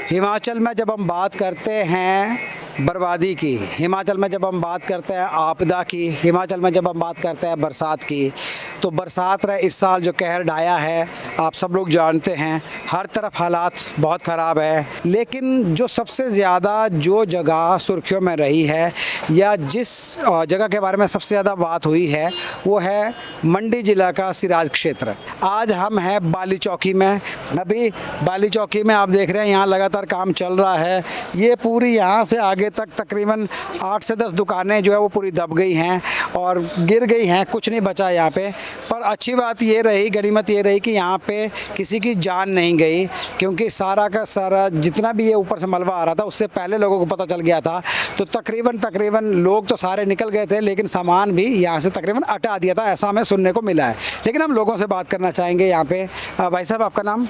हिमाचल में जब हम बात करते हैं बर्बादी की, हिमाचल में जब हम बात करते हैं आपदा की, हिमाचल में जब हम बात करते हैं बरसात की, तो बरसात ने इस साल जो कहर ढाया है आप सब लोग जानते हैं। हर तरफ हालात बहुत ख़राब है, लेकिन जो सबसे ज़्यादा जो जगह सुर्खियों में रही है या जिस जगह के बारे में सबसे ज़्यादा बात हुई है वो है मंडी ज़िला का सिराज क्षेत्र। आज हम हैं बाली चौकी में। अभी बाली चौकी में आप देख रहे हैं यहाँ लगातार काम चल रहा है। ये पूरी यहाँ से आगे तक तकरीबन 8 से 10 दुकानें जो है वो पूरी दब गई हैं और गिर गई हैं, कुछ नहीं बचा यहाँ पे। पर अच्छी बात ये रही, गनीमत ये रही कि यहाँ पे किसी की जान नहीं गई, क्योंकि सारा का सारा जितना भी ये ऊपर से मलबा आ रहा था उससे पहले लोगों को पता चल गया था। तो तकरीबन लोग तो सारे निकल गए थे, लेकिन सामान भी यहाँ से तकरीबन हटा दिया था, ऐसा हमें सुनने को मिला है। लेकिन हम लोगों से बात करना चाहेंगे यहाँ पे। भाई साहब, आपका नाम?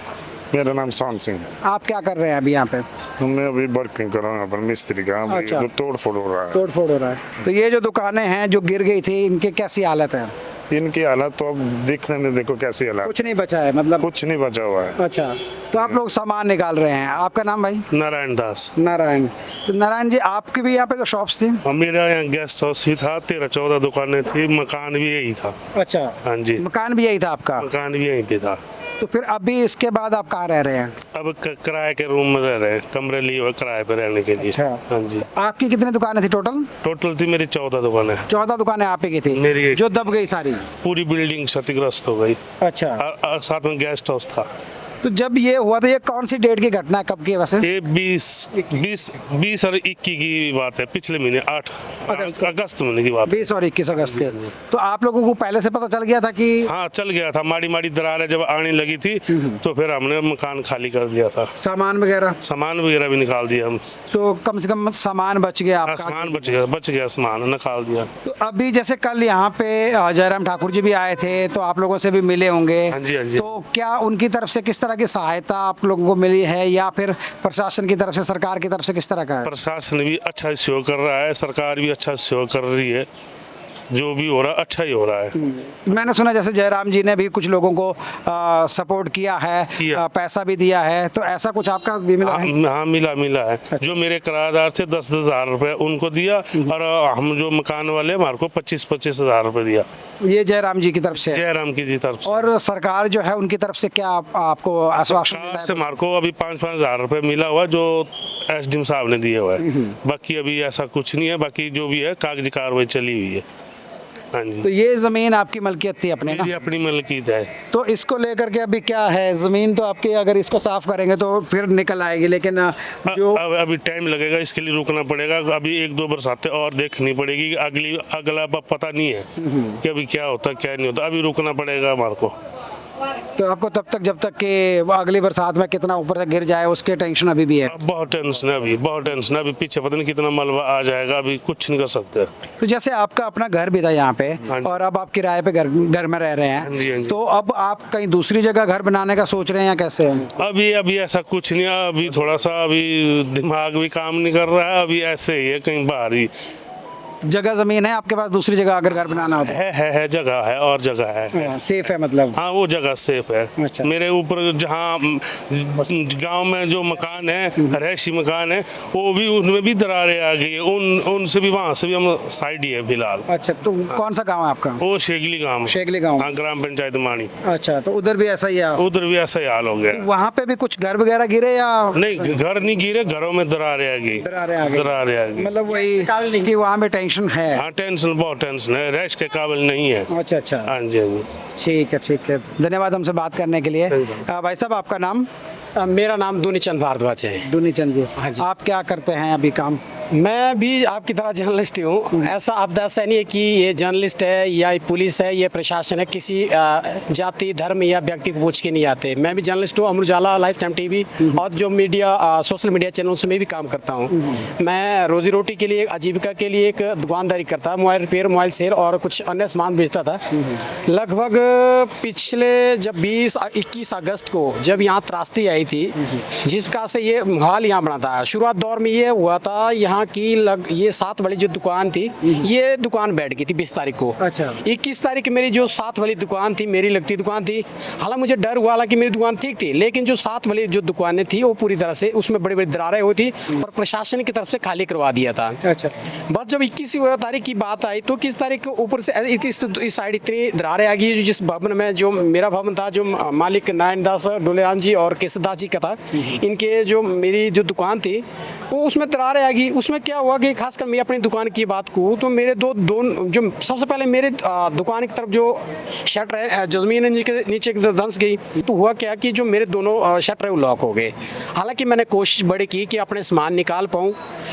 मेरा नाम शाम सिंह। आप क्या कर रहे हैं अभी यहाँ पे? मैं अभी वर्किंग कर रहा हूँ यहाँ पर, मिस्त्री का। अभी अच्छा। जो तोड़ फोड़ हो रहा है। तोड़ फोड़ हो रहा है। तो ये जो दुकानें हैं जो गिर गई थी, इनकी कैसी हालत है? इनकी हालत तो अब देखने में देखो कैसी हालत, कुछ नहीं बचा है मतलब? कुछ नहीं बचा हुआ है। अच्छा, तो आप लोग सामान निकाल रहे हैं। आपका नाम भाई? नारायण दास। नारायण। तो नारायण जी, आपकी भी यहाँ पे तो शॉप्स थी? और मेरा यहाँ गेस्ट हाउस ही था, 13-14 दुकानें थी, मकान भी यही था। अच्छा, हाँ जी, मकान भी यही था आपका? मकान भी यहीं पे था। तो फिर अभी इसके बाद आप कहाँ रह रहे हैं? अब किराए के रूम में रह रहे हैं, कमरे लिए हुए किराए पे रहने के लिए। अच्छा। हाँ जी, आपकी कितनी दुकानें थी टोटल? टोटल थी मेरी 14 दुकानें। 14 दुकानें आप ही की थी मेरी एक। जो दब गई सारी? पूरी बिल्डिंग क्षतिग्रस्त हो गई। अच्छा, और साथ में गेस्ट हाउस था। तो जब ये हुआ तो ये कौन सी डेट की घटना है, कब की है वैसे? ये 20 और 21 की बात है, पिछले महीने 8 अगस्त महीने की बात है। 20 और 21 अगस्त के। तो आप लोगों को पहले से पता चल गया था कि? हाँ, चल गया था। माड़ी माड़ी दरारें जब आने लगी थी तो फिर हमने मकान खाली कर दिया था। सामान वगैरह? सामान वगैरह भी निकाल दिया हम। तो कम से कम सामान बच गया आपका? सामान बच गया, सामान निकाल दिया। तो अभी जैसे कल यहाँ पे जयराम ठाकुर जी भी आए थे, तो आप लोगों से भी मिले होंगे। हाँ जी, हाँ जी। तो क्या उनकी तरफ से किस तरह की सहायता आप लोगों को मिली है, या फिर प्रशासन की तरफ से, सरकार की तरफ से किस तरह का है? प्रशासन भी अच्छा सहयोग कर रहा है, सरकार भी अच्छा सहयोग कर रही है। जो भी हो रहा है अच्छा ही हो रहा है। मैंने सुना जैसे जयराम जी ने भी कुछ लोगों को सपोर्ट किया है, पैसा भी दिया है, तो ऐसा कुछ आपका भी मिला है? हाँ, मिला है। जो मेरे किराएदार थे 10-10 हज़ार रुपये उनको दिया, और हम जो मकान वाले हमारे को 25-25 हज़ार रुपये दिया। ये जयराम जी की तरफ से? जयराम की जी तरफ से। और सरकार जो है उनकी तरफ से क्या आपको आश्वासन मिला सरकार है? से हमारे को अभी 5-5 हज़ार रुपये मिला हुआ जो एसडीएम साहब ने दिया हुआ है। बाकी अभी ऐसा कुछ नहीं है, बाकी जो भी है कागजी कार्रवाई चली हुई है। हाँ जी। तो ये जमीन आपकी मलकियत थी अपने ना? मेरी अपनी मलकियत है। तो इसको लेकर के अभी क्या है? जमीन तो आपकी, अगर इसको साफ करेंगे तो फिर निकल आएगी, लेकिन जो अभी टाइम लगेगा, इसके लिए रुकना पड़ेगा। अभी 1-2 बरसातें और देखनी पड़ेगी। अगला पता नहीं है कि अभी क्या होता क्या नहीं होता। अभी रुकना पड़ेगा हमारे को। तो आपको तब तक, जब तक कि अगली बरसात में कितना ऊपर से गिर जाए उसके टेंशन अभी भी है? अब बहुत टेंशन है, बहुत टेंशन है। अभी पीछे पता नहीं कितना मलबा आ जाएगा, अभी कुछ नहीं कर सकते। तो जैसे आपका अपना घर भी था यहाँ पे, हाँ जी। और अब आप किराए पे घर में रह रहे हाँ जी, हाँ हैं, जी। तो अब आप कहीं दूसरी जगह घर बनाने का सोच रहे हैं या कैसे है? अभी ऐसा कुछ नहीं है। अभी थोड़ा सा अभी दिमाग भी काम नहीं कर रहा है। अभी ऐसे ही है, कहीं बाहर ही जगह जमीन है आपके पास दूसरी जगह अगर घर बनाना हो तो? है जगह है, और जगह है। सेफ है मतलब? हाँ, वो जगह सेफ है। अच्छा। मेरे ऊपर जहाँ गांव में जो मकान है, रहायशी मकान है, वो भी उनमें भी दरारें आ गई है। उनसे भी, वहाँ से भी हम साइड ही है फिलहाल। अच्छा, तो कौन सा गाँव है आपका? वो शेगली गांव। शेगली गाँव? हाँ, ग्राम पंचायत माणी। अच्छा, तो उधर भी ऐसा ही है? उधर भी ऐसा ही हाल हो गया। वहाँ पे भी कुछ घर वगैरह गिरे या नहीं, घर नहीं गिरे, घरों में दरारें आ गई। दरारें आ गई? दरारें आ गई। मतलब वही कि वहाँ पे टेंशन है? हाँ, टेंशन, बहुत टेंशन है। रैश के काबिल नहीं है। अच्छा। हाँ जी, हाँ जी। ठीक है, धन्यवाद हमसे बात करने के लिए। भाई साहब, आपका नाम? मेरा नाम दुनीचंद भारद्वाज है। दुनीचंद जी, हाँ जी। आप क्या करते हैं अभी काम? मैं भी आपकी तरह जर्नलिस्ट ही हूँ। ऐसा आपदा ऐसा नहीं है कि ये जर्नलिस्ट है या ये पुलिस है, ये प्रशासन है, किसी जाति, धर्म या व्यक्ति को पूछ के नहीं आते। मैं भी जर्नलिस्ट हूँ। Amar Ujala, life time TV और जो मीडिया, सोशल मीडिया चैनल से मैं भी काम करता हूँ। मैं रोजी रोटी के लिए, आजीविका के लिए एक दुकानदारी करता, मोबाइल रिपेयर, मोबाइल सेल और कुछ अन्य सामान बेचता था। लगभग पिछले जब 20-21 अगस्त को जब यहाँ त्रासदी आई थी, जिस प्रकार से ये माहौल यहाँ बना था, शुरुआत दौर में ये हुआ था, यहाँ यहाँ की ये 7 वाली जो दुकान थी, ये दुकान बैठ गई थी 20 तारीख को। अच्छा। 21 तारीख मेरी जो 7 वाली दुकान थी, मेरी लगती दुकान थी, हालांकि मुझे डर हुआ, हालांकि मेरी दुकान ठीक थी, लेकिन जो 7 वाली जो दुकानें थी वो पूरी तरह से उसमें बड़ी बड़ी दरारें हुई थी और प्रशासन की तरफ से खाली करवा दिया था। अच्छा। बस जब 21 तारीख की बात आई तो 21 तारीख को ऊपर से इस साइड इतनी दरारें आ गई, जिस भवन में, जो मेरा भवन था, जो मालिक नारायण दास डोलेराम जी और केशव दास जी का था, इनके जो मेरी जो दुकान थी वो उसमें दरारें आ गई। उसमें क्या हुआ कि खासकर मैं अपनी दुकान की बात करूँ तो मेरे दो जो सबसे पहले मेरे दुकान की तरफ जो शटर है, जो जमीन नीचे की तरफ धंस गई, तो हुआ क्या कि जो मेरे दोनों शटर है वो लॉक हो गए। हालांकि मैंने कोशिश बड़ी की कि अपने सामान निकाल पाऊँ,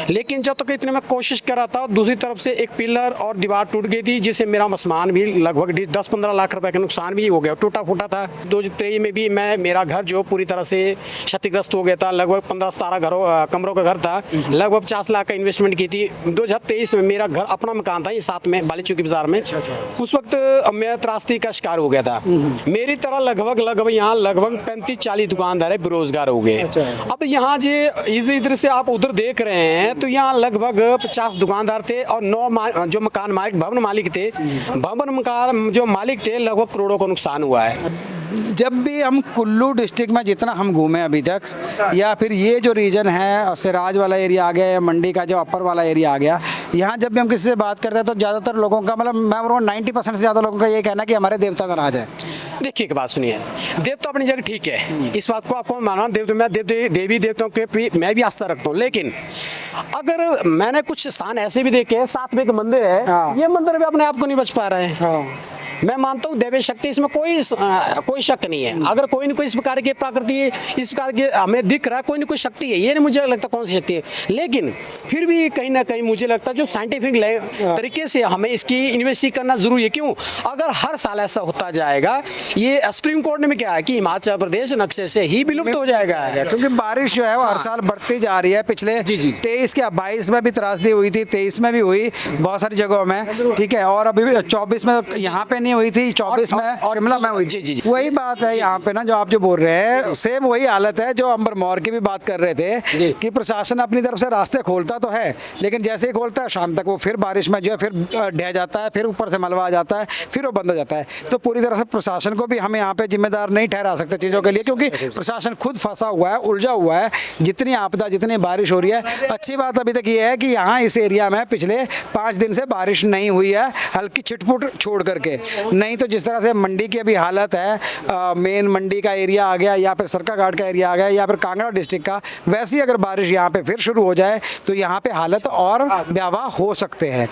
लेकिन जब तक इतने में कोशिश कर रहा था, दूसरी तरफ से एक पिलर और दीवार टूट गई थी, जिससे मेरा सामान भी लगभग 10-15 लाख रुपए का नुकसान भी हो गया, टूटा फूटा था। 2023 में भी मेरा घर जो पूरी तरह से क्षतिग्रस्त हो गया था, लगभग 15-17 कमरों का घर था, लगभग 50 लाख का इन्वेस्टमेंट की थी। 2023 में मेरा घर अपना मकान था, ये साथ में बाली चौकी बाजार में। उस वक्त मैं त्रासदी का शिकार हो गया था। मेरी तरह लगभग यहाँ लगभग 35-40 दुकानदार है बेरोजगार हो गए। अब यहाँ इधर से आप उधर देख रहे हैं तो यहाँ लगभग 50 दुकानदार थे और 9 जो मकान मालिक, भवन मालिक थे, भवन मकान जो मालिक थे, लगभग करोड़ों का नुकसान हुआ है। जब भी हम कुल्लू डिस्ट्रिक्ट में जितना हम घूमे अभी तक, या फिर ये जो रीजन है सिराज वाला एरिया आ गया या मंडी का जो अपर वाला एरिया आ गया, यहाँ जब भी हम किसी से बात करते हैं तो ज़्यादातर लोगों का, मतलब मैं बोलूँ 90% से ज़्यादा लोगों का ये कहना है कि हमारे देवता नाराज है। देखिए एक बात सुनिए, देवता अपनी जगह ठीक है, इस बात को आपको माना, देवी देवताओं के मैं भी आस्था रखता हूँ, लेकिन अगर मैंने कुछ स्थान ऐसे भी देखे हैं, साथ में एक मंदिर है, ये मंदिर भी अपने आप को नहीं बच पा रहे हैं। मैं मानता हूँ दैवीय शक्ति, इसमें कोई शक नहीं है। अगर कोई न कोई इस प्रकार की प्रकृति, इस प्रकार की हमें दिख रहा है, कोई न कोई शक्ति है, ये नहीं मुझे लगता कौन सी शक्ति है, लेकिन फिर भी कहीं ना कहीं मुझे लगता है जो साइंटिफिक तरीके से हमें इसकी इन्वेस्टिगेशन करना जरूरी है। क्यों? अगर हर साल ऐसा होता जाएगा, ये सुप्रीम कोर्ट में क्या है कि हिमाचल प्रदेश नक्शे से ही विलुप्त हो जाएगा, क्योंकि बारिश जो है वो हर साल बढ़ती जा रही है। पिछले 23 के 22 में भी त्रासदी हुई थी, 23 में भी हुई बहुत सारी जगहों में, ठीक है, और अभी 24 में यहाँ पे नहीं हुई थी, 24 में शिमला में हुई। जी। वही बात है यहाँ पे ना, जो आप जो बोल रहे हैं सेम वही हालत है जो अंबर मौर्य की भी बात कर रहे थे कि प्रशासन अपनी तरफ से रास्ते खोलता तो है, लेकिन जैसे ही खोलता है शाम तक वो फिर बारिश में जो है फिर ढह जाता है, फिर ऊपर से मलबा आ जाता है, फिर वो बंद हो जाता है। तो पूरी तरह से प्रशासन को भी हम यहाँ पे जिम्मेदार नहीं ठहरा सकते चीज़ों के लिए, क्योंकि प्रशासन खुद फंसा हुआ है, उलझा हुआ है। जितनी आपदा, जितनी बारिश हो रही है, अच्छी बात अभी तक ये है कि यहाँ इस एरिया में पिछले 5 दिन से बारिश नहीं हुई है, हल्की छिटपुट छोड़ करके। नहीं तो जिस तरह से मंडी की अभी हालत है, मेन मंडी का एरिया आ गया या फिर सरकाघाट का एरिया आ गया या फिर कांगड़ा डिस्ट्रिक्ट का, वैसी अगर बारिश यहाँ पे फिर शुरू हो जाए तो यहाँ पे हालत और भयावह हो सकते हैं।